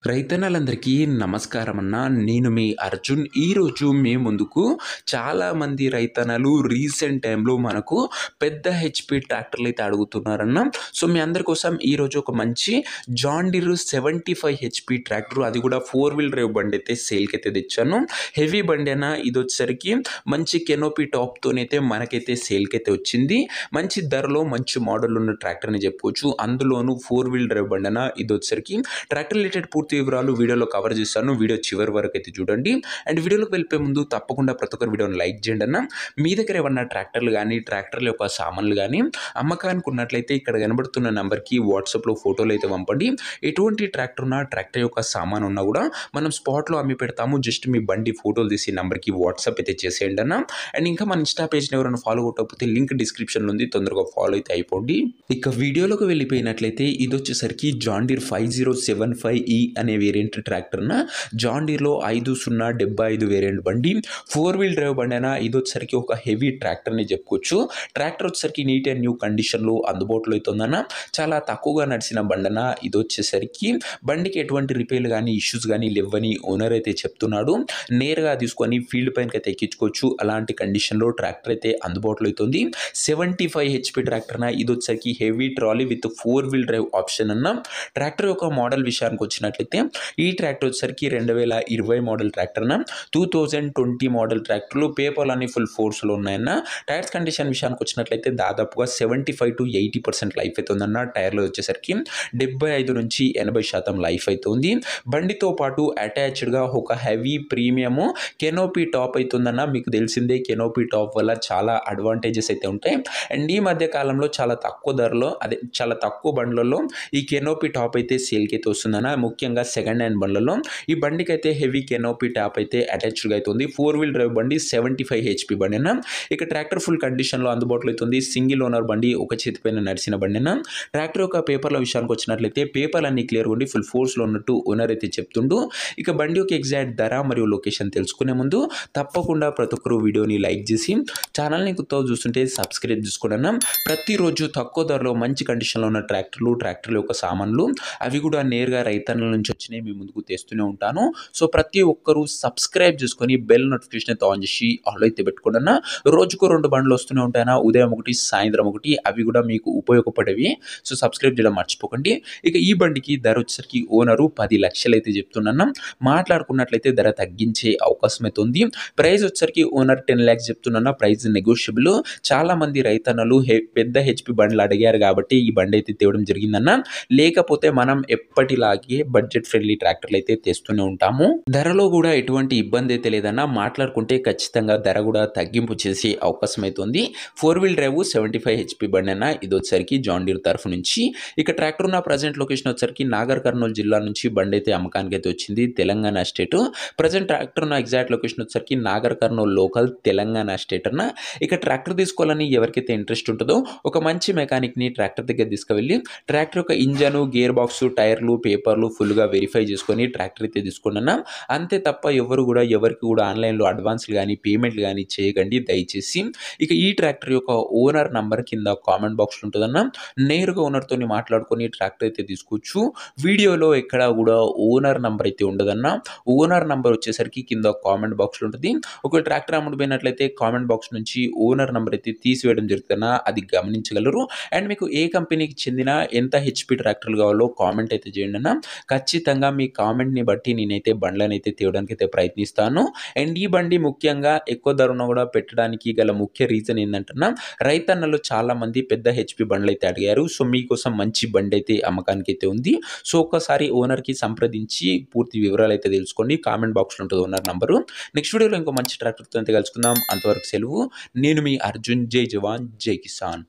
రైతన్నలందరికీ నమస్కారం అన్న. నేను మీ అర్జున్. ఈరోజు మీ ముందుకు చాలామంది రైతన్నలు రీసెంట్ టైంలో మనకు పెద్ద హెచ్‌పి ట్రాక్టర్‌లైతే అడుగుతున్నారన్న. సో, మీ అందరి కోసం ఈరోజు ఒక మంచి జాన్ డీర్ 75 హెచ్‌పి ట్రాక్టర్, అది కూడా 4 వీల్ డ్రైవ్ బండైతే సేల్‌కైతే తెచ్చాను. హెవీ బండి అన్న. ఇదొచ్చేసరికి మంచి కెనోపీ టాప్‌తోనైతే మనకైతే సేల్‌కైతే వచ్చింది. మంచి ధరలో మంచి మోడల్ ఉన్న ట్రాక్టర్ అని చెప్పుకోవచ్చు. అందులోనూ 4 వీల్ డ్రైవ్ బండి అన్న. ఇదొచ్చేసరికి ట్రాక్టర్ రిలేటెడ్ పూర్తి వివరాలు వీడియోలో కవర్ చేశాను. వీడియో చివరి వరకు అయితే చూడండి. అండ్ వీడియోలోకి వెళ్ళిపోయే ముందు తప్పకుండా ప్రతి ఒక్కరు వీడియోని లైక్ చేయండి అన్న. మీ దగ్గర ఏమన్నా ట్రాక్టర్లు కానీ ట్రాక్టర్ల యొక్క సామాన్లు కానీ అమ్మకానికి ఉన్నట్లయితే ఇక్కడ కనబడుతున్న నెంబర్కి వాట్సాప్లో ఫోటోలు అయితే పంపండి. ఎటువంటి ట్రాక్టర్ ఉన్నా ట్రాక్టర్ యొక్క సామాన్ ఉన్నా కూడా మనం స్పాట్లో అమ్మి పెడతాము. జస్ట్ మీ బండి ఫోటోలు తీసి నెంబర్కి వాట్సాప్ అయితే చేసేయండి అన్న. అండ్ ఇంకా మన ఇన్స్టా పేజ్ని ఎవరైనా ఫాలో కొట్టకపోతే లింక్ డిస్క్రిప్షన్లో ఉంది, తొందరగా ఫాలో అయితే అయిపోండి. ఇక వీడియోలోకి వెళ్ళిపోయినట్లయితే ఇది వచ్చేసరికి జాన్ డీర్ 5075E అనే వేరియంట్ ట్రాక్టర్న. జాన్ డీర్లో 5075 వేరియంట్ బండి, 4 వీల్ డ్రైవ్ బండి అయినా. ఇది వచ్చేసరికి ఒక హెవీ ట్రాక్టర్ అని చెప్పుకోవచ్చు. ట్రాక్టర్ వచ్చేసరికి నీట్ అండ్ న్యూ కండిషన్లో అందుబాటులో అవుతుందన్న. చాలా తక్కువగా నడిచిన బండన. ఇది వచ్చేసరికి బండికి ఎటువంటి రిపేర్లు కానీ ఇష్యూస్ కానీ లేవని ఓనర్ అయితే చెప్తున్నాడు. నేరుగా తీసుకొని ఫీల్డ్ పైనకి అయితే ఎక్కించుకోవచ్చు. అలాంటి కండిషన్లో ట్రాక్టర్ అయితే అందుబాటులో అవుతుంది. 75 హెచ్‌పి ట్రాక్టర్న. ఇది వచ్చేసరికి heavy trolley with 4 wheel drive option అన్న. ట్రాక్టర్ యొక్క మోడల్ విషయానికి వచ్చినట్లయితే ఈ ట్రాక్టర్ వచ్చేసరికి 2020 మోడల్ ట్రాక్టర్న. 2020 మోడల్ ట్రాక్టర్లు పేపర్లు అన్ని ఫుల్ ఫోర్స్లో ఉన్నాయన్న. టైర్స్ కండిషన్ విషయానికి వచ్చినట్లయితే దాదాపుగా 75 to 80% లైఫ్ అయితే ఉందన్న. టైర్లు వచ్చేసరికి 75 నుంచి 80% లైఫ్ అయితే ఉంది. బండితో పాటు అటాచ్డ్గా ఒక హెవీ ప్రీమియము కెనోపీ టాప్ అవుతుందన్న. మీకు తెలిసిందే కెనోపీ టాప్ వల్ల చాలా అడ్వాంటేజెస్ అయితే ఉంటాయి. అండ్ ఈ మధ్య కాలంలో చాలా తక్కువ ధరలో, చాలా తక్కువ బండ్లలో ఈ కెనోపీ టాప్ అయితే సేల్కి అయితే వస్తుందన్న. ముఖ్యంగా సెకండ్ హ్యాండ్ బండ్లలో ఈ బండికి అయితే హెవీ కెనోపీ టాప్ అయితే అటాచ్డ్గా అవుతుంది. 4 వీల్ డ్రైవ్ బండి, 75 హెచ్‌పి బండి అన్న. ఇక ట్రాక్టర్ ఫుల్ కండిషన్లో అందుబాటులో అవుతుంది. సింగిల్ ఓనర్ బండి, ఒక చేతి పైన నడిచిన బండి అన్న. ట్రాక్టర్ యొక్క పేపర్ల విషయానికి వచ్చినట్లయితే పేపర్లు అన్ని క్లియర్గా ఉండి ఫుల్ ఫోర్స్లో ఉన్నట్టు ఓనర్ అయితే చెప్తుండు. ఇక బండి యొక్క ఎగ్జాక్ట్ ధర మరియు లొకేషన్ తెలుసుకునే ముందు తప్పకుండా ప్రతి ఒక్కరు వీడియోని లైక్ చేసి ఛానల్ని కొత్తగా చూస్తుంటే సబ్స్క్రైబ్ చేసుకోండి అన్న. ప్రతిరోజు తక్కువ ధరలో మంచి కండిషన్లో ఉన్న ట్రాక్టర్ల యొక్క సామాన్లు అవి కూడా నేరుగా రైతన్నల నుంచి వచ్చినాయి మీ ముందుకు తెస్తూనే ఉంటాను. సో, ప్రతి ఒక్కరూ సబ్స్క్రైబ్ చేసుకొని బెల్ నోటిఫికేషన్ అయితే ఆన్ చేసి ఆల్ అయితే పెట్టుకోండి అన్న. రోజుకు 2 బండ్లు వస్తూనే ఉంటాయన్న. ఉదయం ఒకటి, సాయంత్రం ఒకటి. అవి కూడా మీకు ఉపయోగపడేవి. సో, సబ్స్క్రైబ్ చేయడం మర్చిపోకండి. ఇక ఈ బండికి ధర వచ్చేసరికి ఓనరు 10 లక్షలు అయితే చెప్తున్నాను. మాట్లాడుకున్నట్లయితే ధర తగ్గించే అవకాశం అయితే ఉంది. ప్రైస్ వచ్చేసరికి ఓనర్ 10 lakhs చెప్తున్నా. Price negotiable. చాలా మంది రైతన్నలు పెద్ద హెచ్‌పి బండ్లు అడిగారు కాబట్టి ఈ బండి అయితే తేవడం జరిగిందన్న. లేకపోతే మనం ఎప్పటిలాగే బడ్జెట్ ఫ్రెండ్లీ ట్రాక్టర్లు అయితే తెస్తూనే ఉంటాము. ధరలో కూడా ఎటువంటి ఇబ్బంది అయితే లేదన్న. మాట్లాడుకుంటే ఖచ్చితంగా ధర కూడా తగ్గింపు చేసే అవకాశం అయితే ఉంది. 4 వీల్ డ్రైవ్ 75 హెచ్‌పి బండి అన్న. ఇది వచ్చేసరికి జాన్ డీర్ తరఫు నుంచి. ఇక ట్రాక్టర్ ఉన్న ప్రజెంట్ లొకేషన్ వచ్చేసరికి నాగర్ కర్నూలు జిల్లా నుంచి బండి అయితే అమ్మకానికి అయితే వచ్చింది. తెలంగాణ స్టేట్. ప్రజెంట్ ట్రాక్టర్ ఉన్న ఎగ్జాక్ట్ లొకేషన్ వచ్చేసరికి నాగర్ కర్నూలు లోకల్, తెలంగాణ స్టేట్ అన్న. ఇక ట్రాక్టర్ తీసుకోవాలని ఎవరికైతే ఇంట్రెస్ట్ ఉంటుందో ఒక మంచి మెకానిక్ని ట్రాక్టర్ దగ్గర తీసుకువెళ్ళి ట్రాక్టర్ యొక్క ఇంజను, గేర్ బాక్స్, టైర్లు, పేపర్లు ఫుల్గా వెరిఫై చేసుకొని ట్రాక్టర్ అయితే తీసుకోండి అన్న. అంతే తప్ప ఎవరికి కూడా ఆన్లైన్లో అడ్వాన్స్లు కానీ పేమెంట్లు కానీ చేయకండి దయచేసి. ఇక ఈ ట్రాక్టర్ యొక్క ఓనర్ నంబర్ కింద కామెంట్ బాక్స్లో ఉంటుందన్న. నేరుగా ఓనర్తో మాట్లాడుకొని ట్రాక్టర్ అయితే తీసుకోవచ్చు. వీడియోలో ఎక్కడ కూడా ఓనర్ నంబర్ అయితే ఉండదన్న. ఓనర్ నంబర్ వచ్చేసరికి కింద కామెంట్ బాక్స్లో ఉంటుంది. ఒకవేళ ట్రాక్టర్ అమ్ముడుపోయినట్లయితే కామెంట్ బాక్స్ నుంచి ఓనర్ నంబర్ అయితే తీసివేయడం జరుగుతుందన్న. అది గమనించగలరు. అండ్ మీకు ఏ కంపెనీకి చెందిన ఎంత హెచ్‌పి ట్రాక్టర్లు కావాలో కామెంట్ అయితే చేయండి అన్న. ఖచ్చితంగా మీ కామెంట్ని బట్టి నేనైతే బండ్లను అయితే తేవడానికి అయితే ప్రయత్నిస్తాను. అండ్ ఈ బండి ముఖ్యంగా ఎక్కువ ధర ఉన్న కూడా పెట్టడానికి గల ముఖ్య రీజన్ ఏంటంటున్నా, రైతన్నలు చాలా మంది పెద్ద హెచ్‌పి బండ్లు అయితే అడిగారు. సో, మీకోసం మంచి బండి అయితే అమ్మకానికి అయితే ఉంది. సో, ఒక్కసారి ఓనర్కి సంప్రదించి పూర్తి వివరాలు అయితే తెలుసుకోండి. కామెంట్ బాక్స్లో ఉంటుంది ఓనర్ నంబరు. నెక్స్ట్ వీడియోలో ఇంకో మంచి ట్రాక్టర్తో అయితే కలుసుకుందాం. అంతవరకు సెలవు. నేను మీ అర్జున్. జై జవాన్, జై కిసాన్.